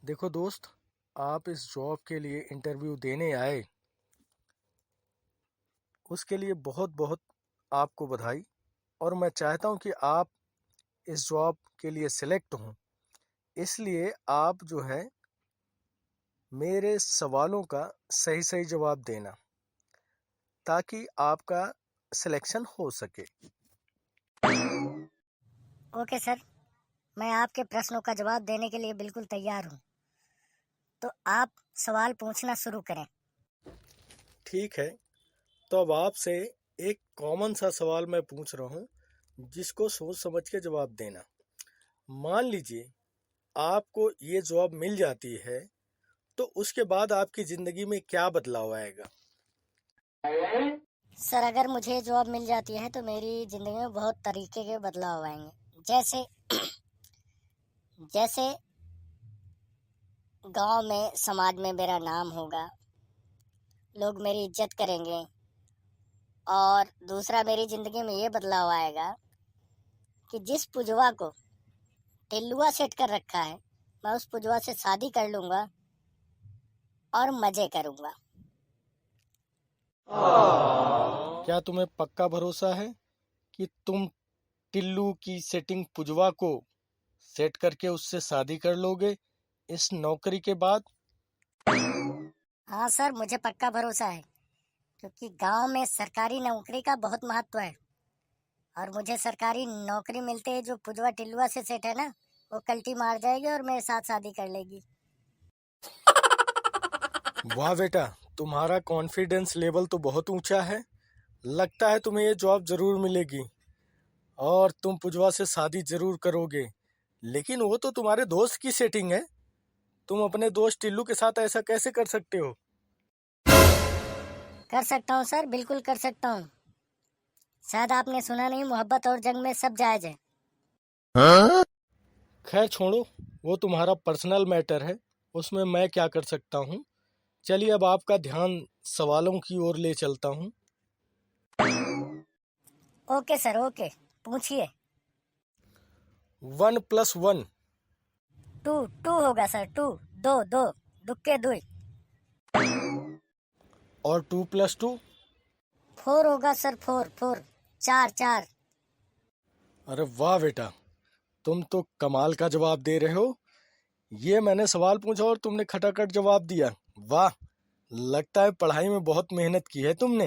देखो दोस्त, आप इस जॉब के लिए इंटरव्यू देने आए, उसके लिए बहुत बहुत आपको बधाई। और मैं चाहता हूँ कि आप इस जॉब के लिए सिलेक्ट हों। इसलिए आप जो है मेरे सवालों का सही सही जवाब देना, ताकि आपका सिलेक्शन हो सके। ओके सर, मैं आपके प्रश्नों का जवाब देने के लिए बिल्कुल तैयार हूँ। तो आप सवाल पूछना शुरू करें। ठीक है, तो अब आपसे एक कॉमन सा सवाल मैं पूछ रहा हूँ, जिसको सोच समझ के जवाब देना। मान लीजिए आपको ये जॉब मिल जाती है, तो उसके बाद आपकी जिंदगी में क्या बदलाव आएगा? सर, अगर मुझे जॉब मिल जाती है तो मेरी ज़िंदगी में बहुत तरीके के बदलाव आएंगे। जैसे जैसे गांव में, समाज में मेरा नाम होगा, लोग मेरी इज्जत करेंगे। और दूसरा, मेरी ज़िंदगी में ये बदलाव आएगा कि जिस पुजवा को टिल्लुआ सेट कर रखा है, मैं उस पुजवा से शादी कर लूँगा और मज़े करूँगा। क्या तुम्हें पक्का भरोसा है कि तुम टिल्लू की सेटिंग पुजवा को सेट करके उससे शादी कर लोगे इस नौकरी के बाद? हाँ सर, मुझे पक्का भरोसा है, क्योंकि गांव में सरकारी नौकरी का बहुत महत्व है। और मुझे सरकारी नौकरी मिलते ही जो पुजवा टिल्लुआ से सेट है ना, वो कल्टी मार जाएगी और मेरे साथ शादी कर लेगी। वाह बेटा, तुम्हारा कॉन्फिडेंस लेवल तो बहुत ऊंचा है। लगता है तुम्हें ये जॉब जरूर मिलेगी और तुम पुजवा से शादी जरूर करोगे। लेकिन वो तो तुम्हारे दोस्त की सेटिंग है। तुम अपने दोस्त टिल्लू के साथ ऐसा कैसे कर सकते हो? कर सकता हूँ सर, बिल्कुल कर सकता हूँ। शायद आपने सुना नहीं, मोहब्बत और जंग में सब जायज है। खैर छोड़ो, वो तुम्हारा पर्सनल मैटर है, उसमें मैं क्या कर सकता हूँ। चलिए अब आपका ध्यान सवालों की ओर ले चलता हूँ। ओके सर, ओके, पूछिए। 1+1। टू टू होगा सर, टू। दो दो, दुक्के दुई। और 2+2? फोर होगा सर, फोर फोर। चार चार। अरे वाह बेटा, तुम तो कमाल का जवाब दे रहे हो। ये मैंने सवाल पूछा और तुमने खटाखट जवाब दिया। वाह, लगता है पढ़ाई में बहुत मेहनत की है तुमने।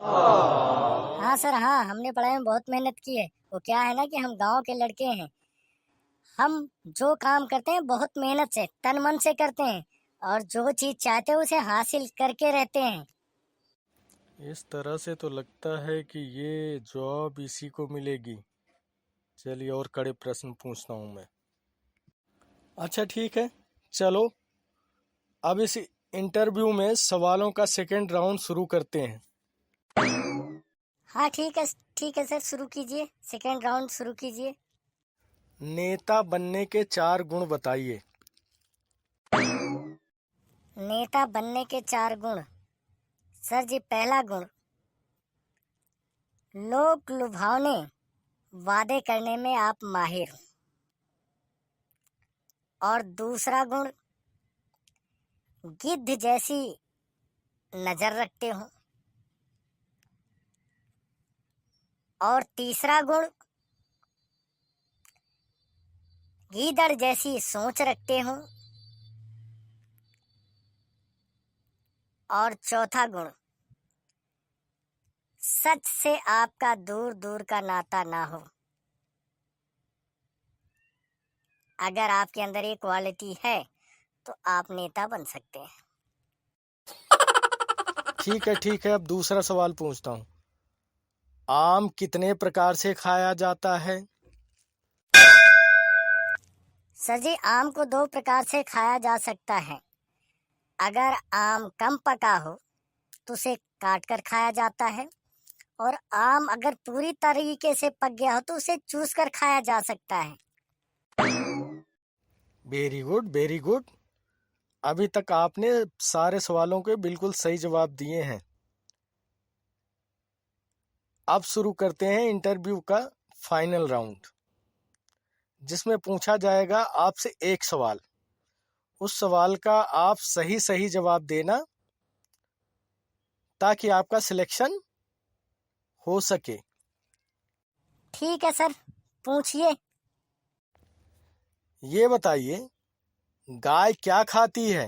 हाँ सर, हाँ, हमने पढ़ाई में बहुत मेहनत की है। वो क्या है ना कि हम गांव के लड़के हैं। हम जो काम करते हैं बहुत मेहनत से, तन मन से करते हैं। और जो चीज चाहते हैं उसे हासिल करके रहते हैं। इस तरह से तो लगता है कि ये जॉब इसी को मिलेगी। चलिए और कड़े प्रश्न पूछता हूँ मैं। अच्छा ठीक है, चलो अब इस इंटरव्यू में सवालों का सेकंड राउंड शुरू करते हैं। हाँ ठीक है सर, शुरू कीजिए, सेकेंड राउंड शुरू कीजिए। नेता बनने के 4 गुण बताइए। नेता बनने के 4 गुण। सर जी, पहला गुण, लोक लुभावने वादे करने में आप माहिर हो। और दूसरा गुण, गिद्ध जैसी नजर रखते हो। और तीसरा गुण, गीदड़ जैसी सोच रखते हो। और चौथा गुण, सच से आपका दूर दूर का नाता ना हो। अगर आपके अंदर ये क्वालिटी है तो आप नेता बन सकते हैं। ठीक है, अब दूसरा सवाल पूछता हूँ। आम कितने प्रकार से खाया जाता है? सर जी, आम को 2 प्रकार से खाया जा सकता है। अगर आम कम पका हो तो उसे काट कर खाया जाता है। और आम अगर पूरी तरीके से पक गया हो तो उसे चूस कर खाया जा सकता है। Very good, very good. अभी तक आपने सारे सवालों के बिल्कुल सही जवाब दिए हैं। अब शुरू करते हैं इंटरव्यू का फाइनल राउंड, जिसमें पूछा जाएगा आपसे एक सवाल उस सवाल का आप सही सही जवाब देना ताकि आपका सिलेक्शन हो सके। ठीक है सर, पूछिए। ये बताइए, गाय क्या खाती है?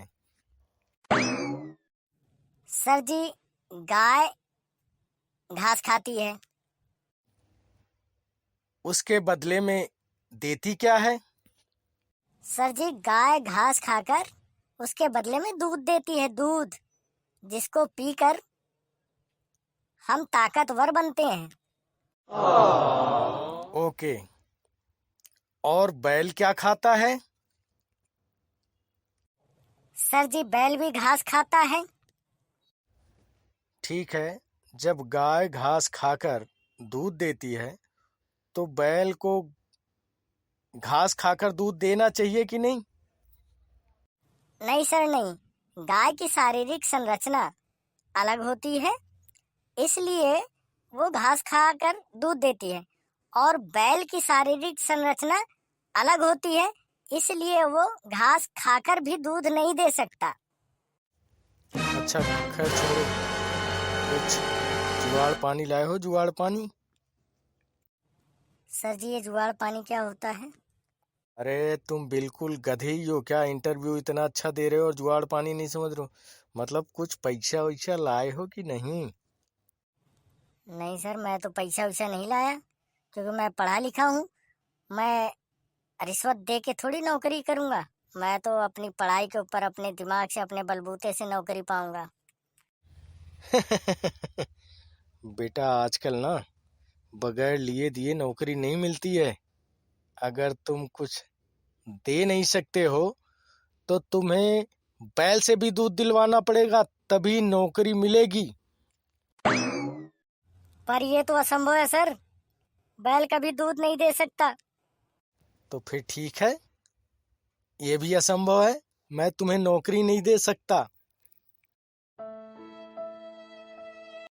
सर जी, गाय घास खाती है। उसके बदले में देती क्या है? सर जी, गाय घास खाकर उसके बदले में दूध देती है, दूध, जिसको पीकर हम ताकतवर बनते हैं। ओके। और बैल क्या खाता है? सर जी, बैल भी घास खाता है। ठीक है, जब गाय घास खाकर दूध देती है तो बैल को घास खाकर दूध देना चाहिए कि नहीं? नहीं सर, नहीं। गाय की शारीरिक संरचना अलग होती है, इसलिए वो घास खाकर दूध देती है। और बैल की शारीरिक संरचना अलग होती है, इसलिए वो घास खाकर भी दूध नहीं दे सकता। अच्छा, खैर छोड़ो। कुछ जुगाड़ पानी लाए हो? जुगाड़ पानी? सर जी, ये जुगाड़ पानी क्या होता है? अरे तुम बिल्कुल गधे ही हो क्या? इंटरव्यू इतना अच्छा दे रहे हो और जुगाड़ पानी नहीं समझ रहे हो? मतलब कुछ पैसा वैसा लाए हो कि नहीं? नहीं सर, मैं तो पैसा वैसा नहीं लाया, क्योंकि मैं पढ़ा लिखा हूँ। मैं रिश्वत दे के थोड़ी नौकरी करूँगा। मैं तो अपनी पढ़ाई के ऊपर अपने दिमाग से, अपने बलबूते से नौकरी पाऊंगा। बेटा, आजकल ना बगैर लिए दिए नौकरी नहीं मिलती है। अगर तुम कुछ दे नहीं सकते हो तो तुम्हें बैल से भी दूध दिलवाना पड़ेगा, तभी नौकरी मिलेगी। पर ये तो असंभव है सर, बैल कभी दूध नहीं दे सकता। तो फिर ठीक है, ये भी असंभव है, मैं तुम्हें नौकरी नहीं दे सकता।